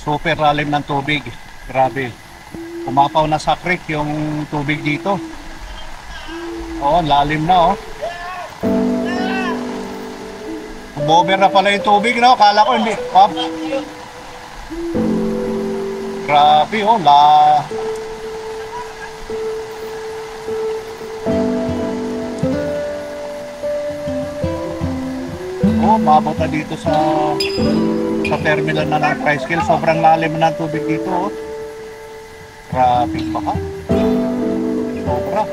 Super lalim ng tubig. Grabe. Umapaw na sa creek yung tubig dito. Oh, lalim na oh. Umover na pala yung tubig, no? Kala ko hindi. Oh. Grabe oh, Oh, mabot na dito sa terminal na ng tricycle. Sobrang lalim na ng tubig dito oh. Grabe baka. Sobra.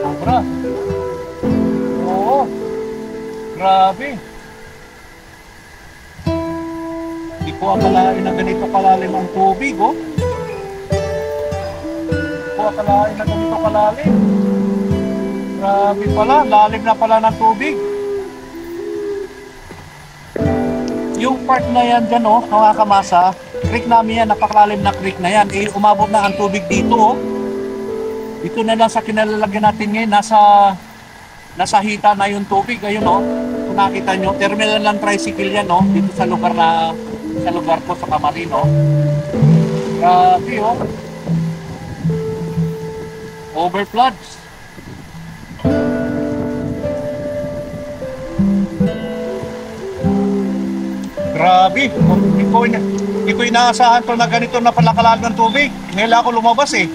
Sobra. Oo. Grabe. Hindi ko akalain na ganito kalalim ang tubig, oh. Hindi ko akalain na ganito kalalim. Grabe pala, lalim na pala ng tubig. Yung part na yan dyan, oh, mga kamasa, creek namin yan, napakalalim na creek na yan. Eh, umabot na ang tubig dito, oh. Dito na lang sa kinalalagyan natin ngayon, nasa hita na yung tubig. Ayun, oh. Kung nakita nyo, terminal ng tricycle yan, oh. Dito sa lugar ko sa Camarin, oh. Grabe, oh. Overfloods. Grabe, hindi ko inaasahan to na ganito na pala kalalim ng tubig. Ngayon ako lumabas eh.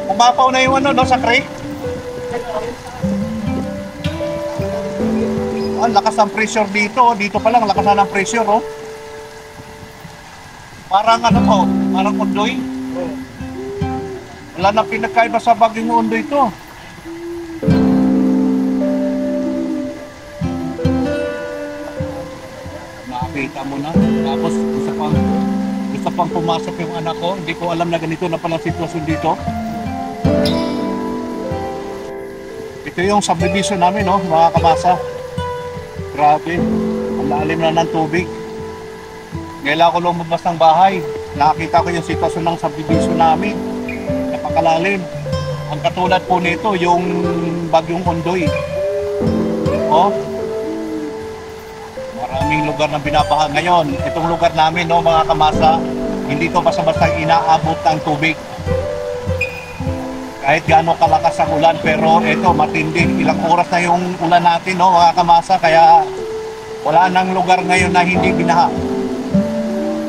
Umapaw na yung ano, no, sa creek. Ang lakas ng pressure dito. Dito pa lang, lakas na ng pressure, oh. Parang ano to, parang undoy. Wala na pinagkaiba sa Baging Undoy ito. Nakakita mo na. Tapos gusto pang pumasok yung anak ko. Hindi ko alam na ganito na palang sitwasyon dito. Ito yung subdivision namin, no, mga kamasa. Grabe. Ang lalim na ng tubig. Ngayon ako lumabas ng bahay. Nakakita ko yung sitwasyon ng subdivision namin. Napakalalim. Ang katulad po nito, yung Bagyong Ondoy. Oh. Maraming lugar na binabaha ngayon. Itong lugar namin, no, mga kamasa, hindi to basta-basta inaabot ng tubig. Kahit gaano kalakas ang ulan, pero ito matindi. Ilang oras na yung ulan natin, no, mga kamasa, kaya wala nang lugar ngayon na hindi binaha.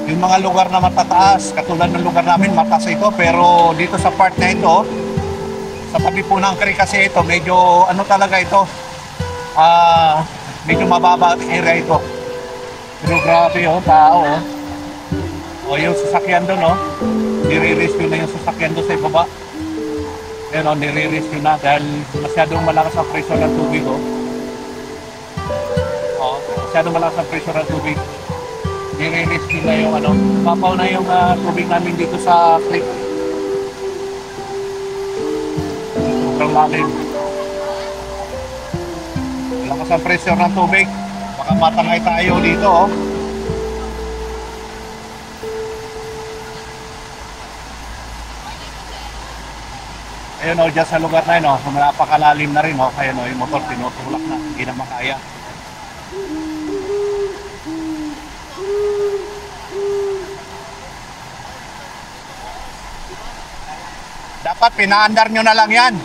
Yung mga lugar na matataas, katulad ng lugar namin, mataas ito, pero dito sa part na ito, sa tabi po ng creek kasi ito, medyo ano talaga ito, medyo mababa area ito. Pero grabe, oh, tao, oh. O yung sasakyan doon, oh, nire-rescue na yung sasakyan doon sa ibaba. Yan, oh, nire-rescue na dahil masyadong malakas ang pressure ng tubig, oh. Oh, masyadong malakas ang pressure ng tubig. Nire-rescue na yung ano, papaw na yung tubig namin dito sa creek. Sobrang lalim. Malakas ang pressure ng tubig. Baka matangay tayo dito, oh. Ayun, oh, dyan sa lugar na yun, oh, napakalalim na rin, oh. Ayun, oh, yung motor tinutulak na, hindi na makaya. Dapat pinaandar nyo na lang yan.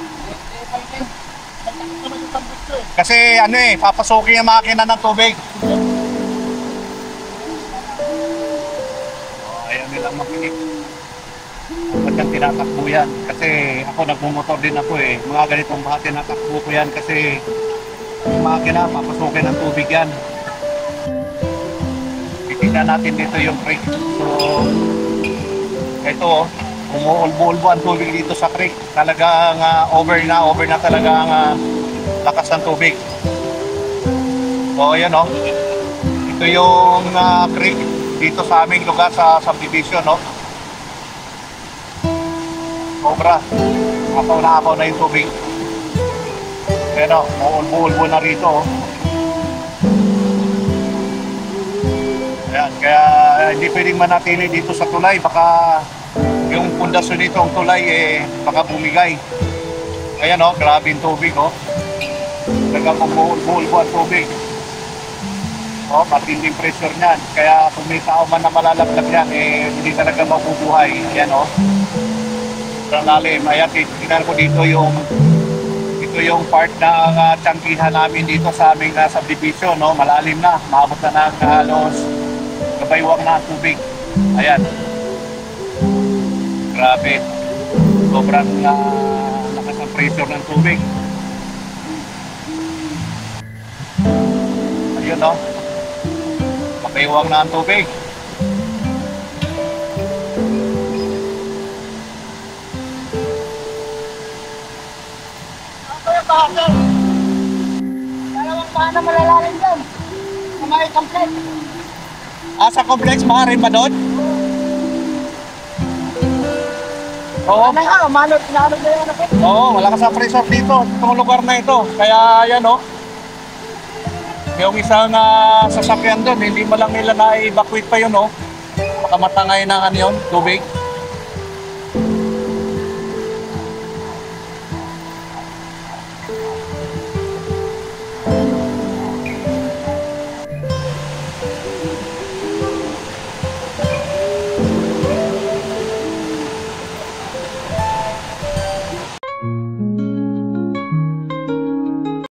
Kasi ano eh, papasukin yung makina ng tubig. Oh, ayaw nilang makinig. Ba't yan tinatakbo yan? Kasi ako nagmumotor din ako eh. Mga ganitong baha tinatakbo ko yan kasi yung makina, papasukin ng tubig yan. Titignan natin dito yung creek. So, ito oh. Umuulbo-ulbo ang tubig dito sa creek. Talagang over na talaga ang lakas ng tubig. So ayan, oh. Ito yung creek dito sa aming lugar sa subdivision, no. Sobra. Apaw na yung tubig. Ayan, oh, umuulbo-ulbo na rito, oh. Ayan, kaya hindi pwedeng manatili dito sa tulay. Baka yung pundasyon nito, ang tulay, eh, baka bumigay. Ayan, oh, grabe yung tubig, oh. Talagang umuulbo ang tubig. Oh, matinding pressure niyan. Kaya kung may tao man na malalaglag yan, eh, hindi talaga mabubuhay. Yan, oh. Sobrang lalim. Ayan, tingnan ko dito yung part ng tiyangkihan namin dito sa aming subdivision, no? Malalim na. Maabot na ng halos gabaywang na ang tubig. Ayan. Grabe. Sobrang lakas ang pressure ng tubig. Ayun, no? Gabaywang na ang tubig. Bakit? Dalawang paa na malalalim dyan. Sa may complex. Sa complex, maaari ba doon? Oo. Ano nga, manot na yun ako. Oo, malakas ang pressure dito, itong lugar na ito. Kaya yan, oh. Yung isang sasakyan doon, hindi mo lang nila na-evacuate pa yun, oh. Baka matangay ng ano yun, tubig.